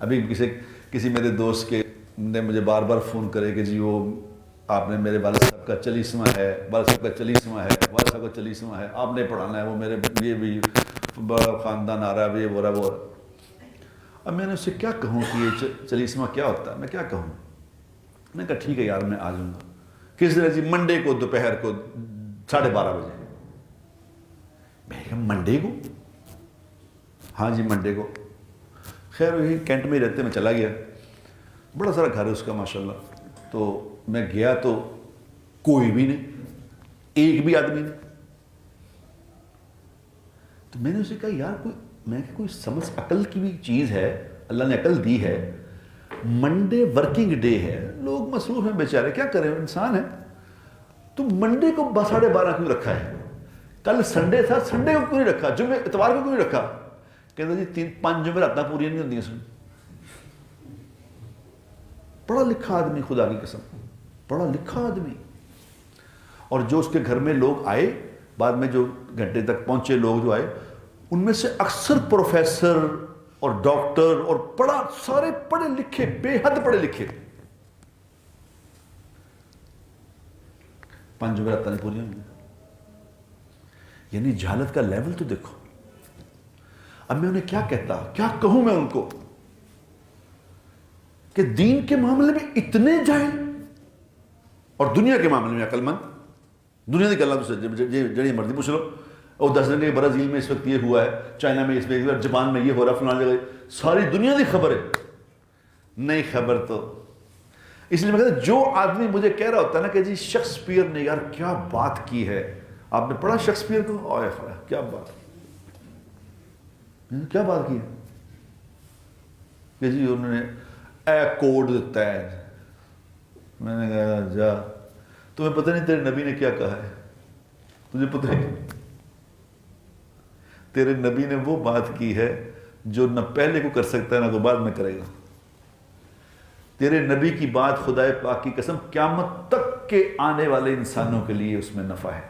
ابھی کسی میرے دوست کے نے مجھے بار بار فون کرے کہ جی وہ آپ نے میرے والد صاحب کا 40واں ہے، والد صاحب کا 40واں ہے، والد صاحب کا 40واں ہے، آپ نے پڑھانا ہے، وہ میرے یہ بھی خاندان آ رہا ہے، یہ ہو رہا ہے، وہ ہو رہا ہے۔ اب میں نے اس سے کیا کہوں کہ یہ 40واں کیا ہوتا ہے، میں کیا کہوں؟ میں نے کہا ٹھیک ہے یار میں آ جاؤں گا۔ کس دن جی منڈے کو دوپہر کو 12:30 بجے۔ میں نے کہا منڈے کو؟ ہاں جی منڈے کو۔ خیر وہی کینٹ میں ہی رہتے، میں چلا گیا، بڑا سارا گھر ہے اس کا ماشاءاللہ۔ تو میں گیا تو کوئی بھی نہیں، ایک بھی آدمی نہیں۔ تو میں نے اسے کہا یار کوئی سمجھ عقل کی بھی چیز ہے، اللہ نے عقل دی ہے، منڈے ورکنگ ڈے ہے، لوگ مصروف ہیں بیچارے، کیا کریں انسان ہے، تو منڈے کو 12:30 کیوں رکھا ہے؟ کل سنڈے تھا، سنڈے کو کیوں نہیں رکھا؟ جمعے اتوار کو کیوں نہیں رکھا؟ کہتا جی 5 جمعراتیں پوری نہیں ہوتی ہیں۔ پڑھا لکھا آدمی، خدا کی قسم پڑھا لکھا آدمی۔ اور جو اس کے گھر میں لوگ آئے بعد میں، جو گھنٹے تک پہنچے لوگ جو آئے، ان میں سے اکثر پروفیسر اور ڈاکٹر اور سارے پڑھے لکھے، بے حد پڑھے لکھے۔ 5 جمعراتیں نہیں پوری ہوئی، یعنی جہالت کا لیول تو دیکھو۔ اب میں انہیں کیا کہتا، کیا کہوں میں ان کو کہ دین کے معاملے میں اتنے جاہل اور دنیا کے معاملے میں عقل مند۔ دنیا کی گلاں تو جڑی مرضی پوچھ لو، اور 10 دن کے برازیل میں اس وقت یہ ہوا ہے، چائنا میں اس میں، جاپان میں یہ ہو رہا، فلان جگہ، ساری دنیا کی خبر ہے۔ نہیں خبر تو اس لیے میں کہتا جو آدمی مجھے کہہ رہا ہوتا ہے نا کہ جی شیکسپیئر نے یار کیا بات کی ہے، آپ نے پڑھا شیکسپیئر کو؟ آئے خدا کیا بات کی ہے کہ جی انہوں نے اے کوڈ دیتا ہے۔ میں نے کہا جا، تمہیں پتہ نہیں تیرے نبی نے کیا کہا ہے؟ تجھے پتہ نہیں تیرے نبی نے وہ بات کی ہے جو نہ پہلے کو کر سکتا ہے نہ تو بعد میں کرے گا۔ تیرے نبی کی بات خدا پاک کی قسم قیامت تک کے آنے والے انسانوں کے لیے اس میں نفع ہے۔